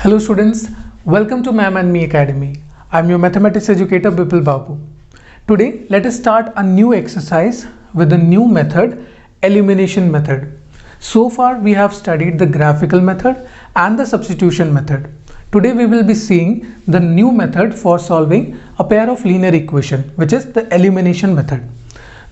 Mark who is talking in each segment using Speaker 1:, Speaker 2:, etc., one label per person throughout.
Speaker 1: Hello students, welcome to Ma'am and Me Academy. I'm your mathematics educator Bipul Babu. Today let us start a new exercise with a new method, elimination method. So far we have studied the graphical method and the substitution method. Today we will be seeing the new method for solving a pair of linear equation, which is the elimination method.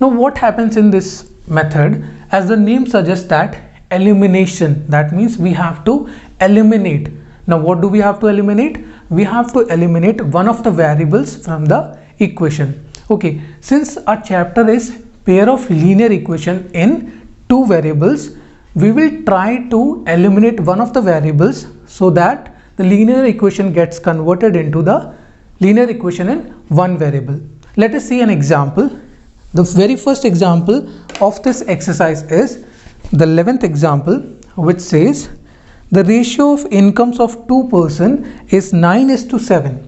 Speaker 1: Now what happens in this method, as the name suggests that elimination, that means we have to eliminate. Now what do we have to eliminate? We have to eliminate one of the variables from the equation. Okay, since our chapter is pair of linear equation in two variables, we will try to eliminate one of the variables so that the linear equation gets converted into the linear equation in one variable. Let us see an example. The very first example of this exercise is the 11th example, which says the ratio of incomes of two persons is 9:7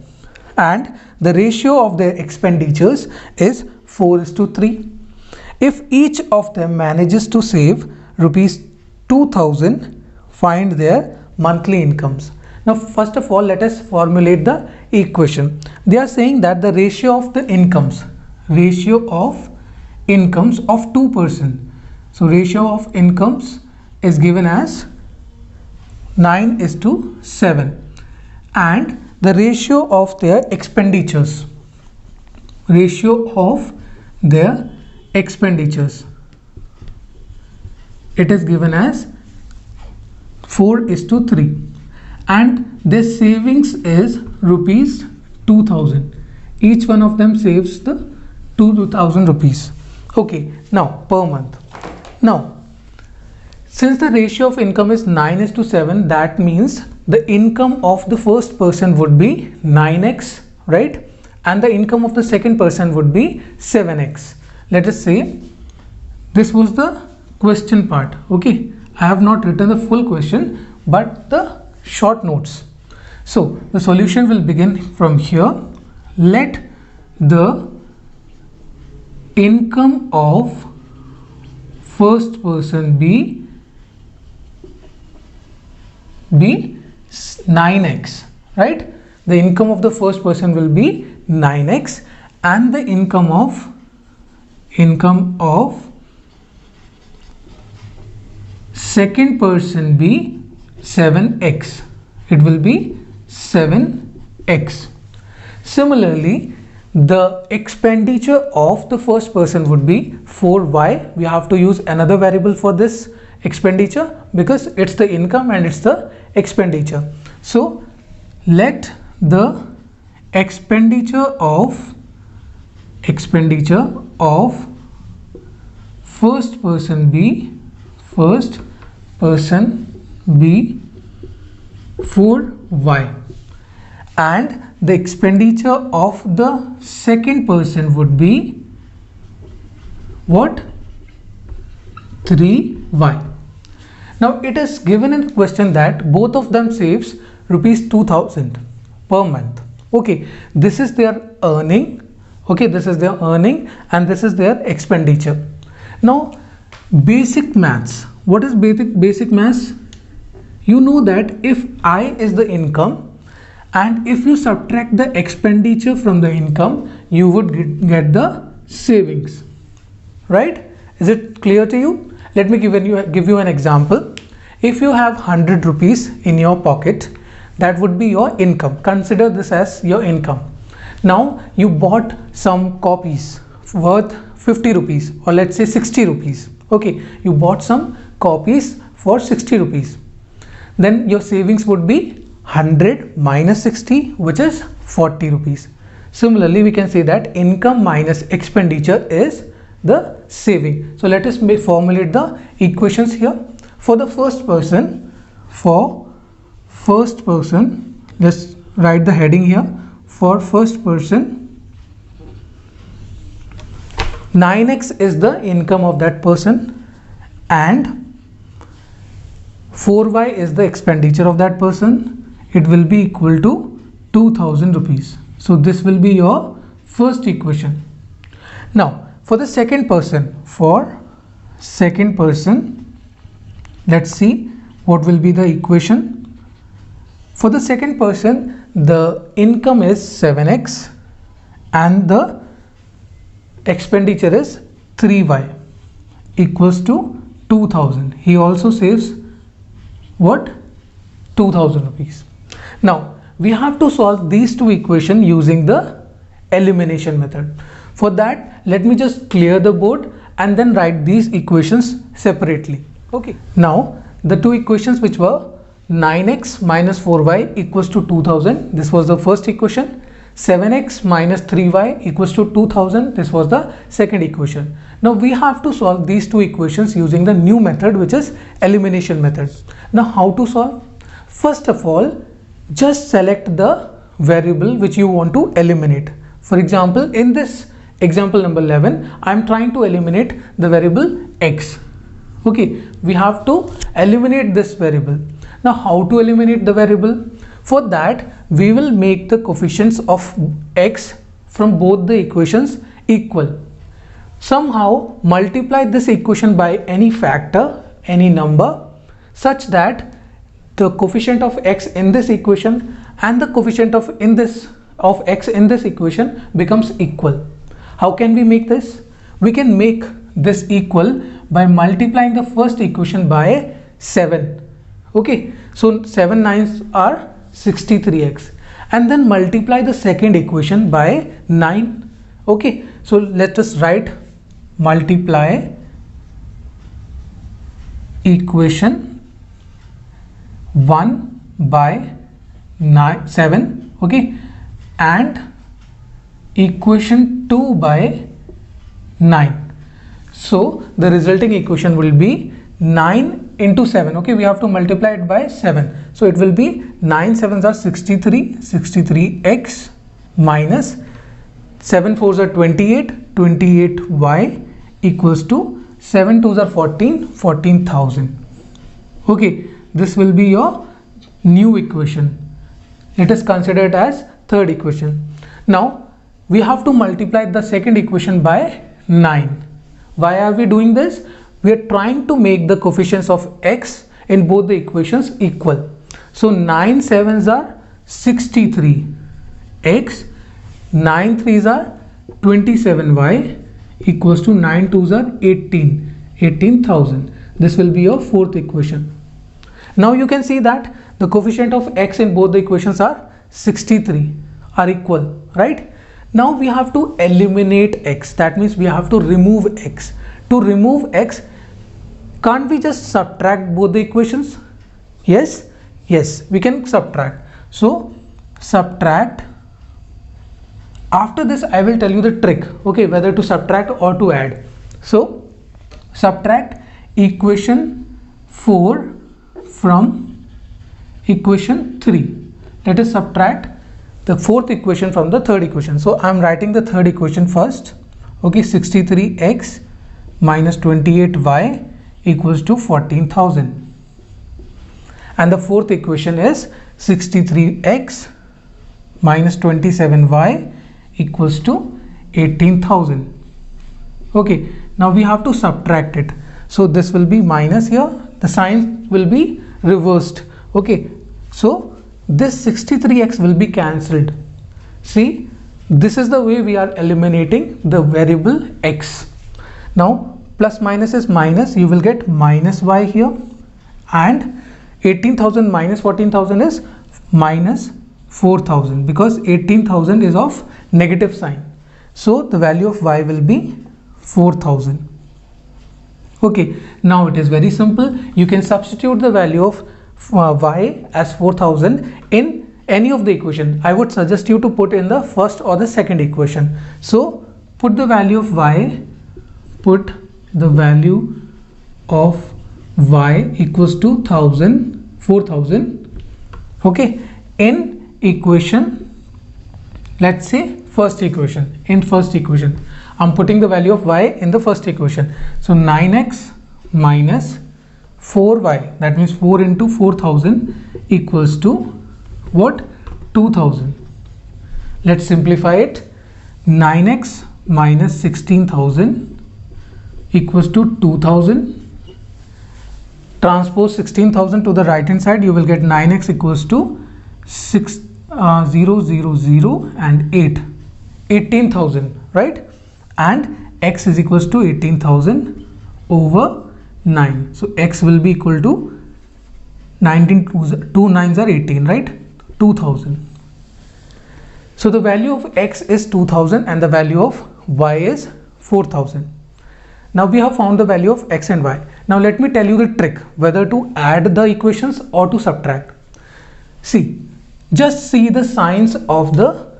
Speaker 1: and the ratio of their expenditures is 4:3. If each of them manages to save rupees 2000, find their monthly incomes. Now first of all, let us formulate the equation. They are saying that the ratio of the incomes of two persons. So ratio of incomes is given as 9:7 and the ratio of their expenditures, it is given as 4:3 and their savings is rupees 2000. Each one of them saves the 2000 rupees. Okay, now per month. Now since the ratio of income is 9:7, that means the income of the first person would be 9x, right? And the income of the second person would be 7x. Let us say this was the question part. Okay, I have not written the full question but the short notes. So the solution will begin from here. Let the income of first person be 9x, right? The income of the first person will be 9x and the income of second person be 7x. It will be 7x. Similarly, the expenditure of the first person would be 4y. We have to use another variable for this expenditure because it's the income and it's the expenditure. So let the expenditure of first person be 4y and the expenditure of the second person would be what? 3y. Now it is given in the question that both of them saves rupees 2000 per month. Okay, this is their earning. Okay, this is their earning and this is their expenditure. Now basic maths. What is basic maths? You know that if I is the income and if you subtract the expenditure from the income, you would get the savings, right? Is it clear to you? Let me give you an example. If you have 100 rupees in your pocket, that would be your income. Consider this as your income. Now you bought some copies worth 50 rupees or let's say 60 rupees. Okay, you bought some copies for 60 rupees. Then your savings would be 100 minus 60, which is 40 rupees. Similarly, we can say that income minus expenditure is the saving. So let us formulate the equations here. For the first person, let's write the heading here. For first person, 9x is the income of that person and 4y is the expenditure of that person. It will be equal to 2000 rupees. So this will be your first equation. Now for the second person, let's see what will be the equation. For the second person, the income is 7x and the expenditure is 3y equals to 2000. He also saves what? 2000 rupees. Now we have to solve these two equations using the elimination method. For that, let me just clear the board and then write these equations separately. Okay. Now the two equations which were 9x minus 4y equals to 2000, this was the first equation. 7x minus 3y equals to 2000, this was the second equation. Now we have to solve these two equations using the new method, which is elimination method. Now how to solve? First of all, just select the variable which you want to eliminate. For example, in this example number 11, I am trying to eliminate the variable x. Okay, we have to eliminate this variable. Now how to eliminate the variable? For that, we will make the coefficients of x from both the equations equal. Somehow multiply this equation by any factor, any number, such that the coefficient of x in this equation and the coefficient of x in this equation becomes equal. How can we make this? We can make this equal by multiplying the first equation by 7. Okay, so 7 9s are 63x, and then multiply the second equation by 9. Okay, so let us write multiply equation 1 by 7, okay, and equation 2 by 9. So the resulting equation will be 9 into 7. Okay, we have to multiply it by 7, so it will be 9 7s are 63x minus 7 4s are 28y equals to 7 2s are 14,000. Okay, this will be your new equation. It is considered as third equation. Now we have to multiply the second equation by 9. Why are we doing this? We are trying to make the coefficients of x in both the equations equal. So 9 7s are 63x, 9 3s are 27y equals to 9 2s are 18,000. This will be your fourth equation. Now you can see that the coefficient of x in both the equations are 63, are equal, right? Now we have to eliminate x. That means we have to remove x. To remove x, can't we just subtract both the equations? Yes, we can subtract. So subtract. After this I will tell you the trick, okay, whether to subtract or to add. So subtract equation 4 from equation 3. Let us subtract the fourth equation from the third equation. So I am writing the third equation first. Okay, 63x minus 28y equals to 14,000. And the fourth equation is 63x minus 27y equals to 18,000. Okay, now we have to subtract it. So this will be minus here, the sign will be reversed. Okay, so this 63x will be cancelled. See, this is the way we are eliminating the variable x. Now plus minus is minus, you will get minus y here, and 18,000 minus 14,000 is minus 4,000, because 18,000 is of negative sign. So the value of y will be 4,000. Okay, now it is very simple. You can substitute the value of y as 4,000 in any of the equation. I would suggest you to put in the first or the second equation. So put the value of y, put the value of y equals to 4,000. Okay, in equation, let's say first equation. In first equation, I'm putting the value of y in the first equation. So 9x minus 4y, that means 4 into 4,000 equals to what? 2,000. Let's simplify it. 9x minus 16,000 equals to 2,000. Transpose 16,000 to the right hand side, you will get 9x equals to 000 and 8, 18,000, right? And x is equals to 18,000 over 9. So x will be equal to 19, 2 9s are 18, right? 2000. So the value of x is 2000 and the value of y is 4000. Now we have found the value of x and y. Now let me tell you the trick whether to add the equations or to subtract. See, just see the signs of the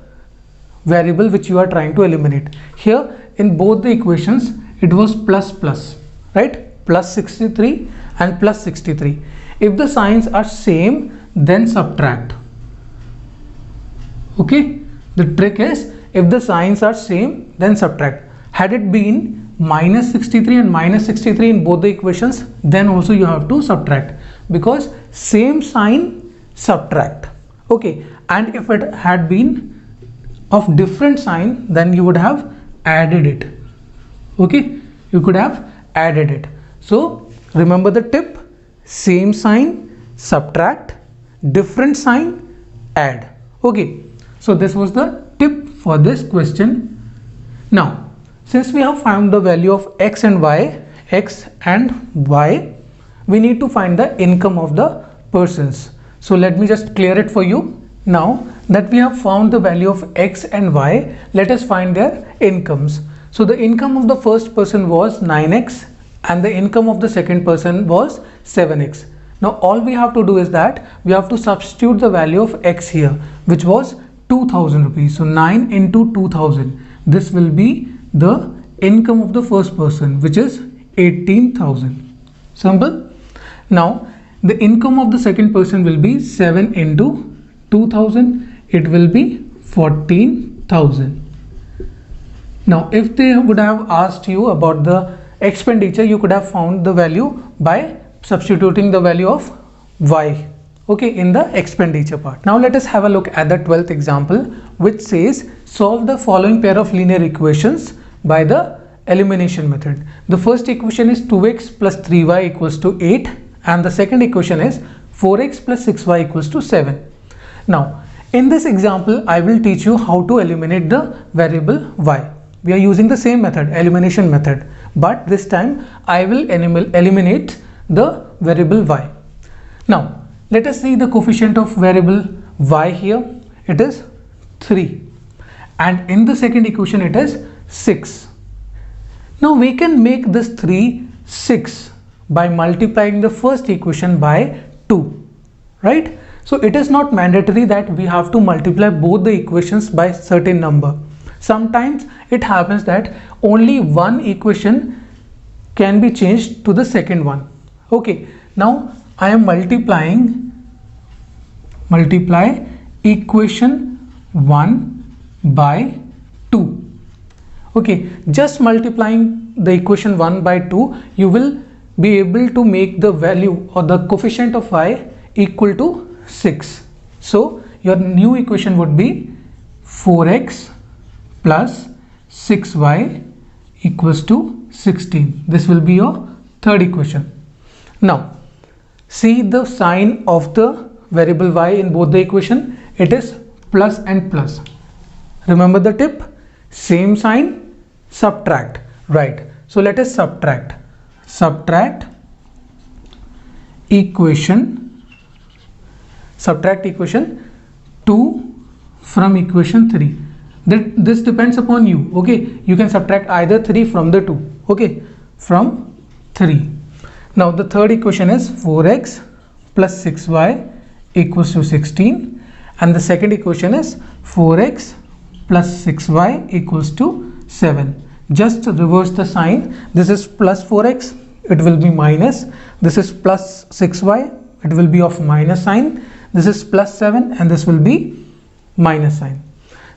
Speaker 1: variable which you are trying to eliminate. Here in both the equations it was plus plus, right? Plus 63 and plus 63. If the signs are same, then subtract. Okay, the trick is if the signs are same, then subtract. Had it been minus 63 and minus 63 in both the equations, then also you have to subtract, because same sign, subtract. Okay, and if it had been of different sign, then you would have added it. Okay, you could have added it. So remember the tip: same sign, subtract; different sign, add. Okay, so this was the tip for this question. Now since we have found the value of x and y, we need to find the income of the persons. So let me just clear it for you. Now that we have found the value of x and y, let us find their incomes. So the income of the first person was 9x and the income of the second person was 7x. Now all we have to do is that we have to substitute the value of x here, which was 2000 rupees. So 9 into 2000, this will be the income of the first person, which is 18,000. Simple. Now the income of the second person will be 7 into 2000, it will be 14,000. Now if they would have asked you about the expenditure, you could have found the value by substituting the value of y, okay, in the expenditure part. Now let us have a look at the 12th example, which says solve the following pair of linear equations by the elimination method. The first equation is 2x plus 3y equals to 8 and the second equation is 4x plus 6y equals to 7. Now in this example I will teach you how to eliminate the variable y. We are using the same method, elimination method, but this time I will eliminate the variable y. Now let us see the coefficient of variable y here. It is 3 and in the second equation it is 6. Now we can make this 3 6 by multiplying the first equation by 2, right? So it is not mandatory that we have to multiply both the equations by certain number. Sometimes it happens that only one equation can be changed to the second one. Okay, now I am multiply equation 1 by 2. Okay, just multiplying the equation 1 by 2, you will be able to make the value or the coefficient of y equal to 6. So your new equation would be 4x plus 6y equals to 16. This will be your third equation. Now see the sign of the variable y in both the equation. It is plus and plus. Remember the tip: same sign, subtract, right? So let us subtract equation 2 from equation 3. This depends upon you. Okay, you can subtract either 3 from the 2. Okay, from 3. Now the third equation is 4x plus 6y equals to 16 and the second equation is 4x plus 6y equals to 7. Just reverse the sign. This is plus 4x, it will be minus. This is plus 6y, it will be of minus sign. This is plus 7 and this will be minus sign.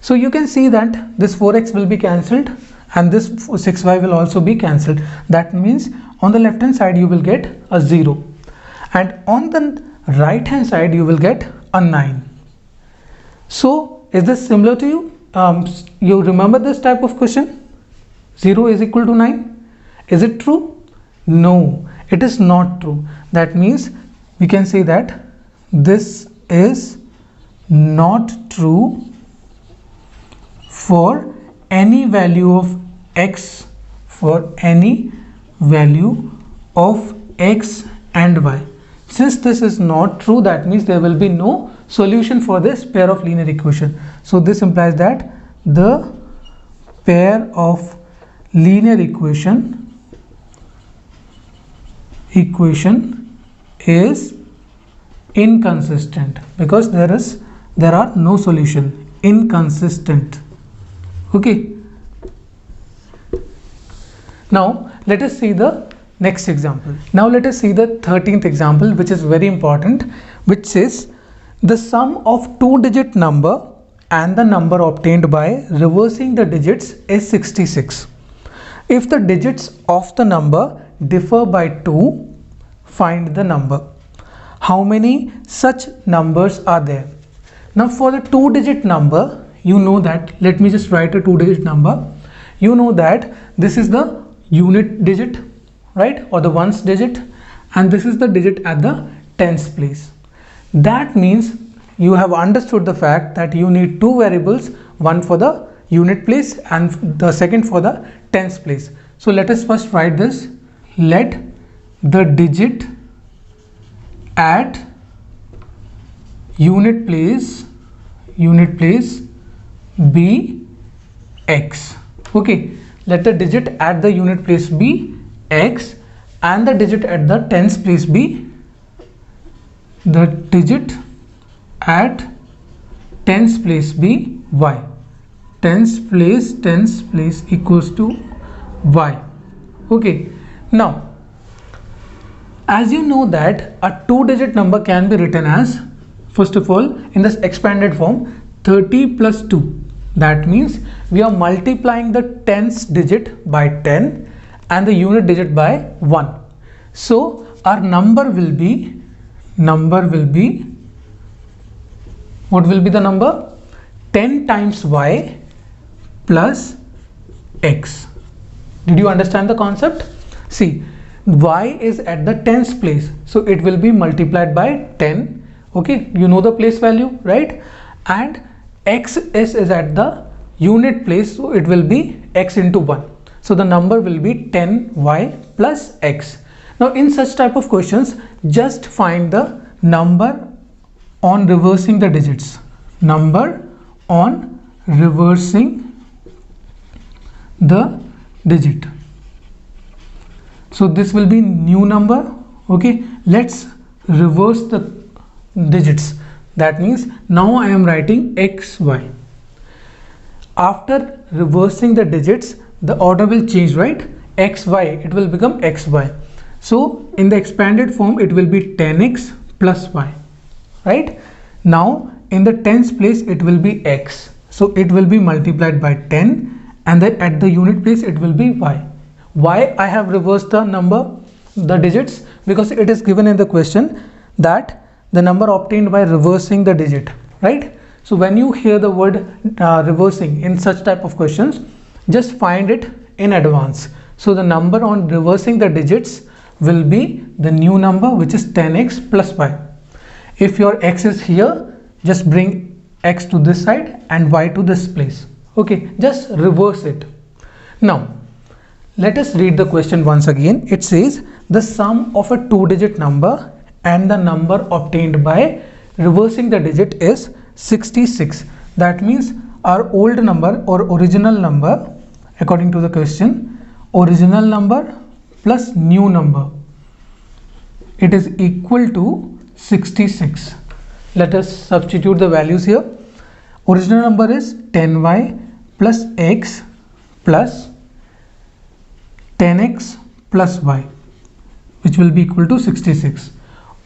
Speaker 1: So you can see that this 4x will be cancelled and this 6y will also be cancelled. That means on the left hand side you will get a 0 and on the right hand side you will get a 9. So is this similar to you? You remember this type of question? 0 is equal to 9. Is it true? No, it is not true. That means we can say that this is not true for any value of x, for any value of x and y. Since this is not true, that means there will be no solution for this pair of linear equation. So this implies that the pair of linear equation is inconsistent, because there are no solution. Inconsistent. Okay. Now let us see the next example. Now let us see the 13th example, which is very important, which says the sum of two-digit number and the number obtained by reversing the digits is 66. If the digits of the number differ by 2, find the number. How many such numbers are there? Now for the two-digit number, you know that, let me just write a two-digit number. You know that this is the unit digit, right, or the ones digit, and this is the digit at the tens place. That means you have understood the fact that you need two variables, one for the unit place and the second for the tens place. So let us first write this. Let the digit at unit place be x. Okay, let the digit at the unit place be x and the digit at the tens place be, the digit at tens place be y. Tens place equals to y. Okay, now as you know that a two-digit number can be written as, first of all, in this expanded form, 30 plus 2. That means we are multiplying the tens digit by 10 and the unit digit by 1. So our number will be, what will be the number? 10 times y plus x. Did you understand the concept? See, y is at the tens place, so it will be multiplied by 10. Okay, you know the place value, right? And x is at the unit place, so it will be x into 1. So the number will be 10y plus x. Now in such type of questions, just find the number on reversing the digits. Number on reversing the digit. So this will be new number. Okay, let's reverse the digits. That means now I am writing xy. After reversing the digits, the order will change, right? Xy, it will become xy. So in the expanded form, it will be 10x plus y, right? Now in the tens place, it will be x. So it will be multiplied by 10, and then at the unit place, it will be y. Why I have reversed the number, the digits? Because it is given in the question that the number obtained by reversing the digit, right? So when you hear the word reversing in such type of questions, just find it in advance. So the number on reversing the digits will be the new number, which is 10x plus y. If your x is here, just bring x to this side and y to this place. Okay, just reverse it. Now let us read the question once again. It says the sum of a two-digit number and the number obtained by reversing the digit is 66. That means our old number or original number, according to the question, original number plus new number, it is equal to 66. Let us substitute the values here. Original number is 10y plus x plus 10x plus y, which will be equal to 66.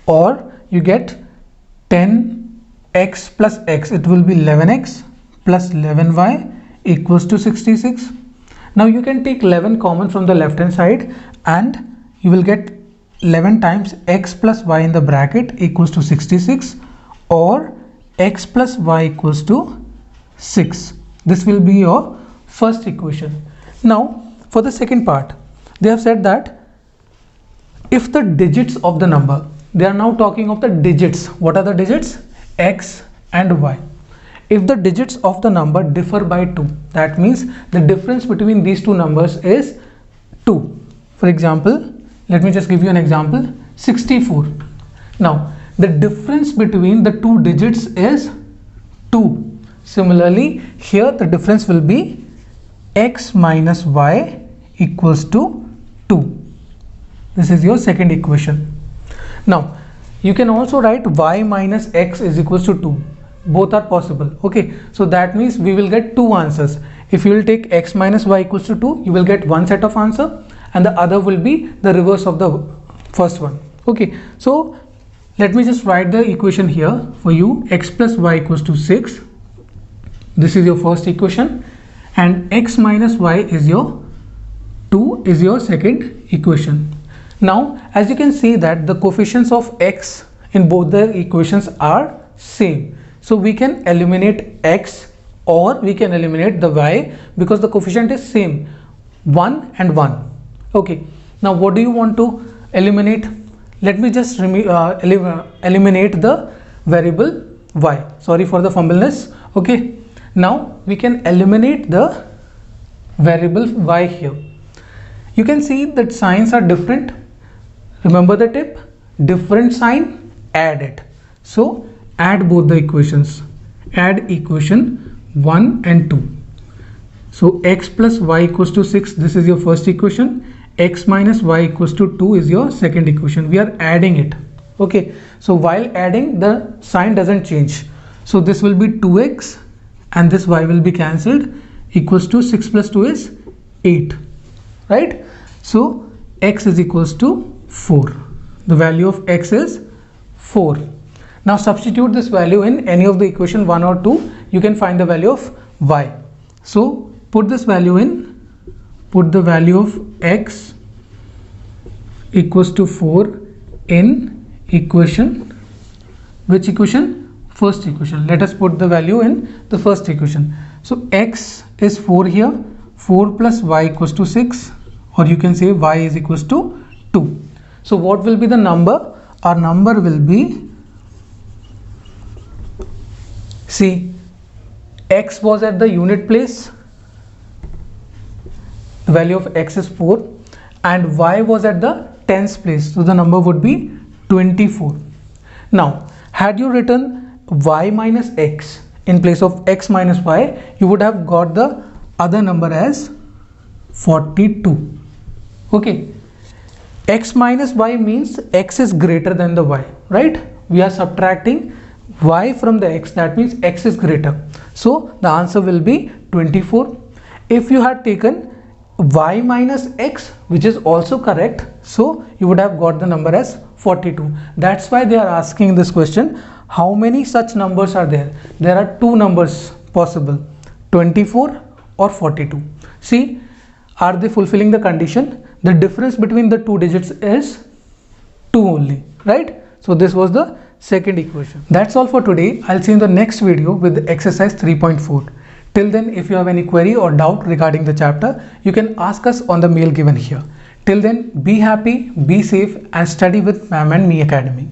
Speaker 1: Or you get 10x plus x, it will be 11x plus 11y equals to 66. Now you can take 11 common from the left hand side and you will get 11 times x plus y in the bracket equals to 66, or x plus y equals to 6. This will be your first equation. Now for the second part, they have said that if the digits of the number, they are now talking of the digits. What are the digits? X and y. If the digits of the number differ by 2, that means the difference between these two numbers is 2. For example, let me just give you an example, 64. Now, the difference between the two digits is 2. Similarly, here the difference will be x minus y equals to 2. This is your second equation. Now, you can also write y minus x is equals to 2. Both are possible. Okay, so that means we will get two answers. If you will take x minus y equals to 2, you will get one set of answer and the other will be the reverse of the first one. Okay, so let me just write the equation here for you. X plus y equals to 6. This is your first equation, and x minus y is your 2 is your second equation. Now, as you can see that the coefficients of x in both the equations are same. So we can eliminate x or we can eliminate the y because the coefficient is same, 1 and 1. Okay, now what do you want to eliminate? Let me just eliminate the variable y. Sorry for the fumbleness. Okay, now we can eliminate the variable y here. You can see that signs are different. Remember the tip, different sign, add it. So add both the equations, add equation 1 and 2. So x plus y equals to 6, this is your first equation. X minus y equals to 2 is your second equation. We are adding it. Okay, so while adding, the sign doesn't change. So this will be 2x and this y will be cancelled, equals to 6 plus 2 is 8, right? So x is equals to 4. The value of x is 4. Now substitute this value in any of the equation 1 or 2, you can find the value of y. So put this value in, put the value of x equals to 4 in equation, which equation? First equation. Let us put the value in the first equation. So x is 4 here, 4 plus y equals to 6, or you can say y is equals to 2. So what will be the number? Our number will be, see, x was at the unit place, the value of x is 4, and y was at the tens place, so the number would be 24. Now, had you written y minus x in place of x minus y, you would have got the other number as 42. Okay, x minus y means x is greater than the y, right? We are subtracting y from the x, that means x is greater. So the answer will be 24. If you had taken y minus x, which is also correct, so you would have got the number as 42. That's why they are asking this question, how many such numbers are there? There are two numbers possible, 24 or 42. See, are they fulfilling the condition? The difference between the two digits is 2 only, right? So this was the second equation. That's all for today. I'll see you in the next video with exercise 3.4. Till then, if you have any query or doubt regarding the chapter, you can ask us on the mail given here. Till then, be happy, be safe and study with Ma'am and Me Academy.